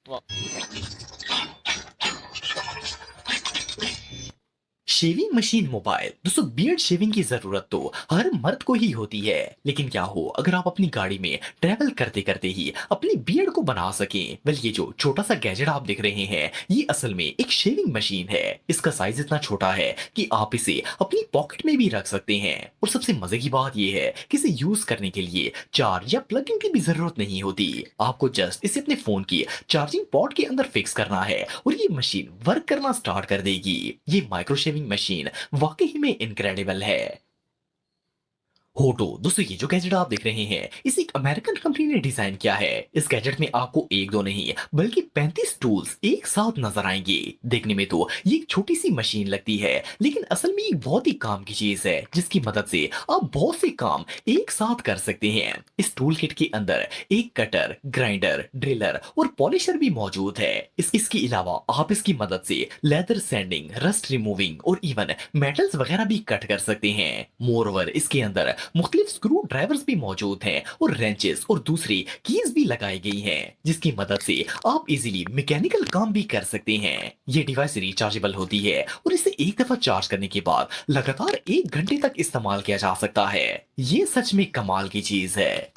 वाह! Shaving machine mobile दोस्तों, beard shaving की जरूरत तो हर मर्द को ही होती है। लेकिन क्या हो अगर आप अपनी गाड़ी में ट्रैवल करते करते ही अपनी बियर्ड को बना सकें। वेल, ये जो छोटा सा गैजेट आप देख रहे हैं ये असल में एक शेविंग मशीन है। इसका साइज इतना छोटा है कि आप इसे अपनी पॉकेट में भी रख सकते हैं। और सबसे मजे की बात यह है कि इसे यूज करने के लिए चार्ज या प्लगिंग की भी जरूरत नहीं होती। आपको जस्ट इसे अपने फोन की चार्जिंग पॉट के अंदर फिक्स करना है और ये मशीन वर्क करना स्टार्ट कर देगी। ये माइक्रो शेविंग मशीन वाकई में इनक्रेडिबल है। होटो दोस्तों, ये जो गैजेट आप देख रहे हैं इसे एक अमेरिकन कंपनी ने डिजाइन किया है। इस गैजेट में आपको एक दो नहीं बल्कि 35 टूल्स एक साथ नजर आएंगे। देखने में तो ये एक छोटी सी मशीन लगती है, लेकिन असल में ये बहुत ही काम की चीज है जिसकी मदद से आप बहुत से काम एक साथ कर सकते हैं। इस टूल किट के अंदर एक कटर, ग्राइंडर, ड्रिलर और पॉलिशर भी मौजूद है। इसके अलावा आप इसकी मदद से लेदर सैंडिंग, रस्ट रिमूविंग और इवन मेटल्स वगैरह भी कट कर सकते हैं। मोर ओवर इसके अंदर मुख्तलिफ स्क्रू ड्राइवर्स भी मौजूद हैं और रेंचेस और दूसरी कीज भी लगाई गई हैं, जिसकी मदद से आप इजीली मैकेनिकल काम भी कर सकते हैं। ये डिवाइस रिचार्जेबल होती है और इसे एक दफा चार्ज करने के बाद लगातार 1 घंटे तक इस्तेमाल किया जा सकता है। ये सच में कमाल की चीज है।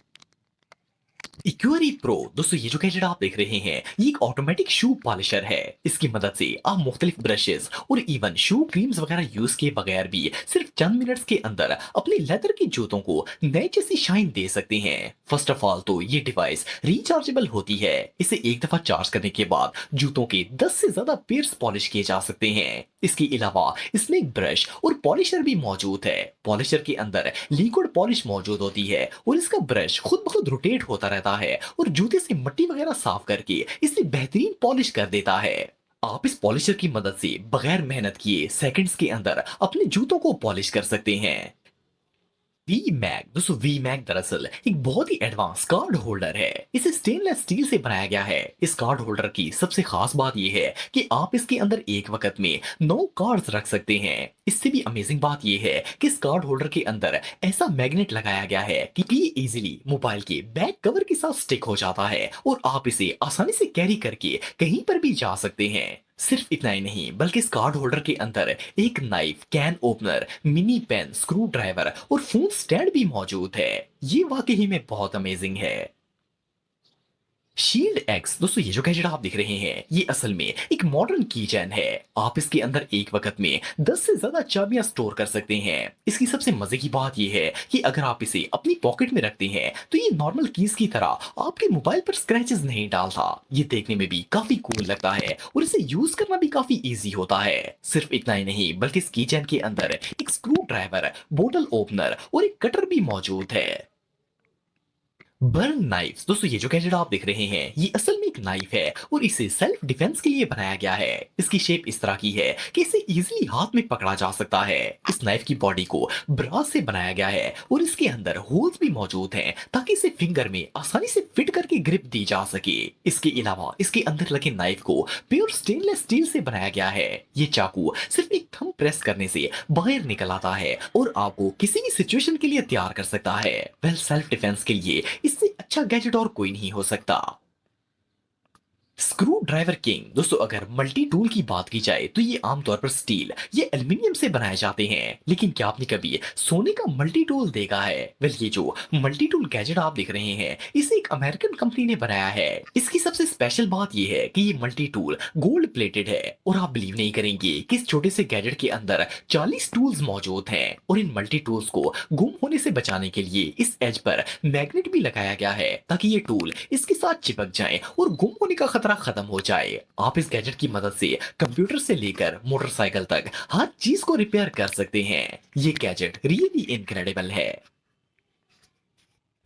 इक्वेरी प्रो दोस्तों, ये जो गैजेट आप देख रहे हैं ये एक ऑटोमेटिक शू पॉलिशर है। इसकी मदद से आप मुख्तलिफ ब्रशेस और इवन शू क्रीम्स वगैरह यूज किए बगैर भी सिर्फ चंद मिनट्स के अंदर अपने लेदर की जूतों को नए जैसी शाइन दे सकते हैं। फर्स्ट ऑफ ऑल तो ये डिवाइस रिचार्जेबल होती है। इसे एक दफा चार्ज करने के बाद जूतों के 10 से ज्यादा पेयर्स पॉलिश किए जा सकते हैं। इसके अलावा इसमें एक ब्रश और पॉलिशर भी मौजूद है। पॉलिशर के अंदर लिक्विड पॉलिश मौजूद होती है और इसका ब्रश खुद ब खुद रोटेट होता रहता है और जूते से मिट्टी वगैरह साफ करके इसे बेहतरीन पॉलिश कर देता है। आप इस पॉलिशर की मदद से बगैर मेहनत किए सेकंड्स के अंदर अपने जूतों को पॉलिश कर सकते हैं। वी मैग दोस्तों, वी मैग दरअसल एक बहुत ही एडवांस कार्ड होल्डर है। इसे स्टेनलेस स्टील से बनाया गया है। इस कार्ड होल्डर की सबसे खास बात यह है कि आप इसके अंदर एक वक्त में 9 कार्ड्स रख सकते हैं। इससे भी अमेजिंग बात यह है कि इस कार्ड होल्डर के अंदर ऐसा मैग्नेट लगाया गया है कि ये इजीली मोबाइल के बैक कवर के साथ स्टिक हो जाता है और आप इसे आसानी से कैरी करके कहीं पर भी जा सकते हैं। सिर्फ इतना ही नहीं बल्कि इस कार्ड होल्डर के अंदर एक knife, can opener, mini pen, screwdriver और फोन स्टैंड भी मौजूद है। ये वाकई में बहुत अमेजिंग है। शील्ड एक्स दोस्तों, ये जो गैजेट आप देख रहे हैं ये असल में एक मॉडर्न की चैन है। आप इसके अंदर एक वक्त में 10 से ज्यादा चाबियां स्टोर कर सकते हैं। इसकी सबसे मजे की बात यह है कि अगर आप इसे अपनी पॉकेट में रखते हैं तो ये नॉर्मल कीज की तरह आपके मोबाइल पर स्क्रैचेस नहीं डालता। ये देखने में भी काफी कूल लगता है और इसे यूज करना भी काफी इजी होता है। सिर्फ इतना ही नहीं बल्कि इस की चैन के अंदर एक स्क्रू ड्राइवर, बोतल ओपनर और एक कटर भी मौजूद है। बर्न नाइफ्स दोस्तों, ये जो गैजेट आप देख रहे हैं ये असल में एक नाइफ है और इसे सेल्फ डिफेंस के लिए बनाया गया है। इसकी शेप इस तरह की है कि इसे इजीली हाथ में पकड़ा जा सकता है। इस नाइफ की बॉडी को ब्रास से बनाया गया है और इसके अंदर होल्स भी मौजूद हैं ताकि इसे फिंगर में आसानी से फिट करके ग्रिप दी जा सके। इसके अलावा इसके अंदर लगे नाइफ को प्योर स्टेनलेस स्टील से बनाया गया है। ये चाकू सिर्फ एक थंब प्रेस करने से बाहर निकल आता है और आपको किसी भी सिचुएशन के लिए तैयार कर सकता है। वेल, सेल्फ डिफेंस के लिए इससे अच्छा गैजेट और कोई नहीं हो सकता। स्क्रू ड्राइवर किंग दोस्तों, अगर मल्टी टूल की बात की जाए तो ये आमतौर पर स्टील या एल्युमिनियम से बनाए जाते हैं। लेकिन क्या आपने कभी सोने का मल्टी टूल देखा है? वेल, ये जो मल्टी टूल गैजेट आप देख रहे हैं इसे एक अमेरिकन कंपनी ने बनाया है। इसकी सबसे स्पेशल बात ये है कि ये मल्टी टूल गोल्ड प्लेटेड है और आप बिलीव नहीं करेंगे कि इस छोटे से गैजेट के अंदर 40 टूल्स मौजूद हैं और इन मल्टी टूल्स को गुम होने से बचाने के लिए इस एज पर मैग्नेट भी लगाया गया है ताकि ये टूल इसके साथ चिपक जाए और गुम होने का खतरा खत्म हो जाए। आप इस गैजेट की मदद से कंप्यूटर से लेकर मोटरसाइकिल तक हर चीज को रिपेयर कर सकते हैं। ये गैजेट रियली इनक्रेडिबल है।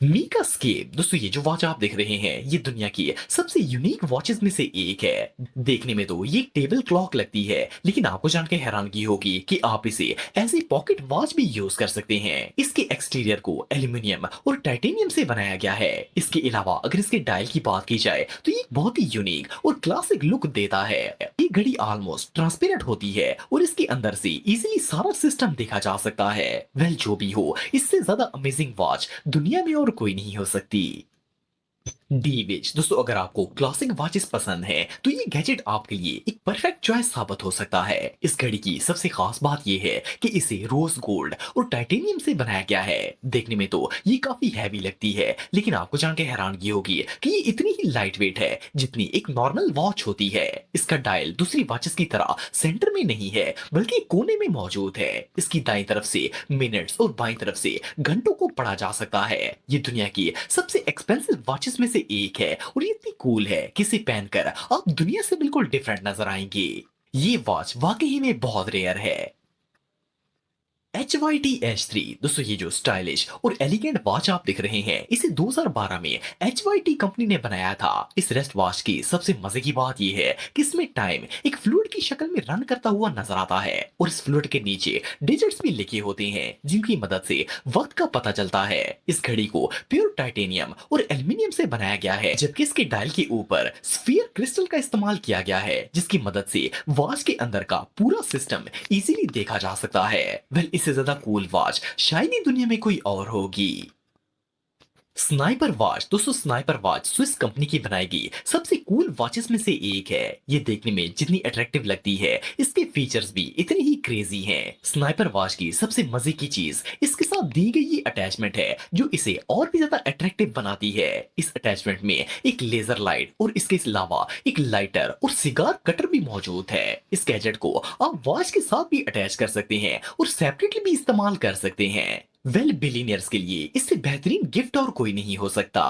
मीका स्केप दोस्तों, ये जो वॉच आप देख रहे हैं ये दुनिया की सबसे यूनिक वॉचेस में से एक है। देखने में तो ये टेबल क्लॉक लगती है, लेकिन आपको जानकर हैरानगी होगी कि आप इसे एज ए पॉकेट वॉच भी यूज कर सकते हैं। इसके एक्सटीरियर को एल्यूमिनियम और टाइटेनियम से बनाया गया है। इसके अलावा अगर इसके डायल की बात की जाए तो ये बहुत ही यूनिक और क्लासिक लुक देता है। ये घड़ी ऑलमोस्ट ट्रांसपेरेंट होती है और इसके अंदर से इजीली सारा सिस्टम देखा जा सकता है। वेल, जो भी हो इससे ज्यादा अमेजिंग वॉच दुनिया में और कोई नहीं हो सकती। डी-विच दोस्तों, अगर आपको क्लासिक वॉचेस पसंद है तो ये गैजेट आपके लिए एक परफेक्ट चॉइस साबित हो सकता है। इस घड़ी की सबसे खास बात ये है कि इसे रोज गोल्ड और टाइटेनियम से बनाया गया है। देखने में तो ये काफी हैवी लगती है, लेकिन आपको जान के हैरानगी होगी कि ये इतनी ही लाइट वेट है जितनी एक नॉर्मल वॉच होती है। इसका डायल दूसरी वॉचेस की तरह सेंटर में नहीं है, बल्कि कोने में मौजूद है। इसकी दाईं तरफ से मिनट्स और बाईं तरफ से घंटों को पढ़ा जा सकता है। ये दुनिया की सबसे एक्सपेंसिव वॉचेस में से एक है और ये इतनी कूल है कि इसे पहनकर आप दुनिया से बिल्कुल डिफरेंट नजर आएंगे। ये वॉच वाकई में बहुत रेयर है। HYT-H3 दोस्तों, ये जो स्टाइलिश और एलिगेंट वॉच आप दिख रहे हैं, इसे 2012 में HYT कंपनी ने बनाया था। इस रेस्ट वॉच की सबसे मजे की बात ये है कि इसमें टाइम एक फ्लूइड की शक्ल में रन करता हुआ नजर आता है और इस फ्लूइड के नीचे डिजिट्स भी लिखे होते हैं जिनकी मदद से वक्त का पता चलता है। इस घड़ी को प्योर टाइटेनियम और एल्यूमिनियम से बनाया गया है, जबकि इसके डायल के ऊपर स्फीयर क्रिस्टल का इस्तेमाल किया गया है, जिसकी मदद से वॉच के अंदर का पूरा सिस्टम इजीली देखा जा सकता है। वेल, इससे ज्यादा कूल वॉच शायद ही दुनिया में कोई और होगी। स्नाइपर वॉच दोस्तों, स्नाइपर वॉच स्विस कंपनी की बनाई गई सबसे कूल वॉचेस में से एक है। ये देखने में जितनी अट्रैक्टिव लगती है, इसके फीचर्स भी इतने ही क्रेजी हैं। स्नाइपर वॉच की सबसे मजे की चीज इसके साथ दी गई ये अटैचमेंट है, जो इसे और भी ज्यादा अट्रैक्टिव बनाती है। इस अटैचमेंट में एक लेजर लाइट और इसके अलावा एक लाइटर और सिगार कटर भी मौजूद है। इस गैजेट को आप वॉच के साथ भी अटैच कर सकते हैं और सेपरेटली भी इस्तेमाल कर सकते हैं। वेल, बिलीनियर्स के लिए इससे बेहतरीन गिफ्ट और कोई नहीं हो सकता।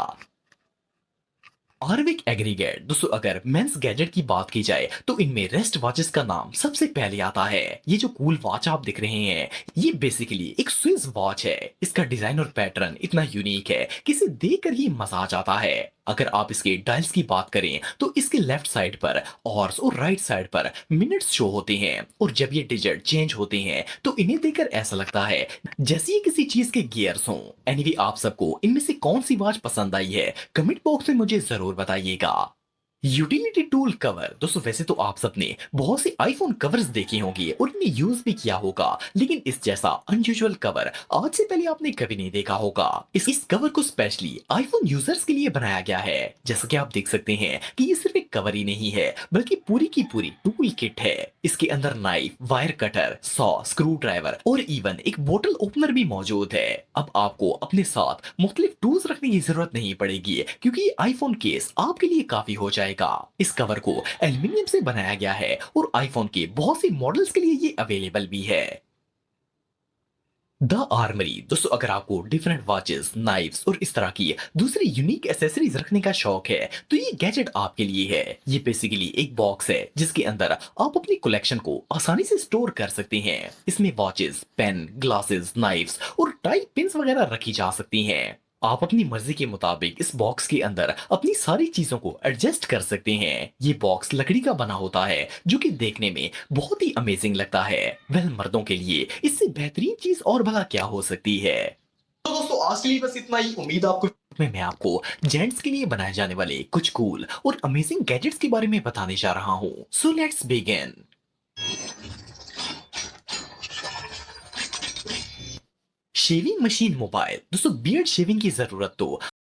आर्विक एग्रीगेट दोस्तों, अगर मेंस गैजेट की बात की जाए तो इनमें रेस्ट वॉचेस का नाम सबसे पहले आता है। ये जो कूल वॉच आप दिख रहे हैं, ये बेसिकली एक स्विस वॉच है। इसका डिजाइन और पैटर्न इतना यूनिक है कि इसे देखकर ही मजा आ जाता है। अगर आप इसके डायल्स की बात करें तो इसके लेफ्ट साइड पर ऑर्स और राइट साइड पर मिनट्स शो होते हैं, और जब ये डिजिट चेंज होते हैं तो इन्हें देखकर ऐसा लगता है जैसे ये किसी चीज के गियर्स हों। एनीवे, आप सबको इनमें से कौन सी वॉच पसंद आई है, कमेंट बॉक्स में मुझे जरूर बताइएगा। यूटिलिटी टूल कवर दोस्तों, वैसे तो आप सबने बहुत से आईफोन कवर्स देखे होंगे और इन्हें यूज भी किया होगा, लेकिन इस जैसा अनयूजुअल कवर आज से पहले आपने कभी नहीं देखा होगा। इस कवर को स्पेशली आईफोन यूजर्स के लिए बनाया गया है। जैसा कि आप देख सकते हैं कि ये सिर्फ एक कवर ही नहीं है, बल्कि पूरी की पूरी टूल किट है। इसके अंदर knife, wire cutter, saw, screw driver और इवन एक बोतल ओपनर भी मौजूद है। अब आपको अपने साथ मुख्तलिफ टूल्स रखने की जरूरत नहीं पड़ेगी, क्योंकि ये आईफोन केस आपके लिए काफी हो जाएगा। इस कवर को एल्यूमिनियम से बनाया गया है और आईफोन के बहुत से मॉडल्स के लिए ये अवेलेबल भी है। द आर्मरी दोस्तों, अगर आपको डिफरेंट वॉचेस, नाइफ्स और इस तरह की दूसरी यूनिक एसेसरीज रखने का शौक है तो ये गैजेट आपके लिए है। ये बेसिकली एक बॉक्स है जिसके अंदर आप अपनी कलेक्शन को आसानी से स्टोर कर सकते हैं। इसमें वॉचेस, पेन, ग्लासेस, नाइफ्स और टाई पिन्स वगैरह रखी जा सकती हैं। आप अपनी मर्जी के मुताबिक इस बॉक्स के अंदर अपनी सारी चीजों को एडजस्ट कर सकते हैं। ये बॉक्स लकड़ी का बना होता है, जो कि देखने में बहुत ही अमेजिंग लगता है। वेल, मर्दों के लिए इससे बेहतरीन चीज और भला क्या हो सकती है। तो दोस्तों, आज के लिए बस इतना ही। उम्मीद आपको में मैं आपको जेंट्स के लिए बनाए जाने वाले कुछ कूल और अमेजिंग गैजेट्स के बारे में बताने जा रहा हूँ। So let's begin. Shaving machine mobile दोस्तों, बियर्ड शेविंग की जरूरत तो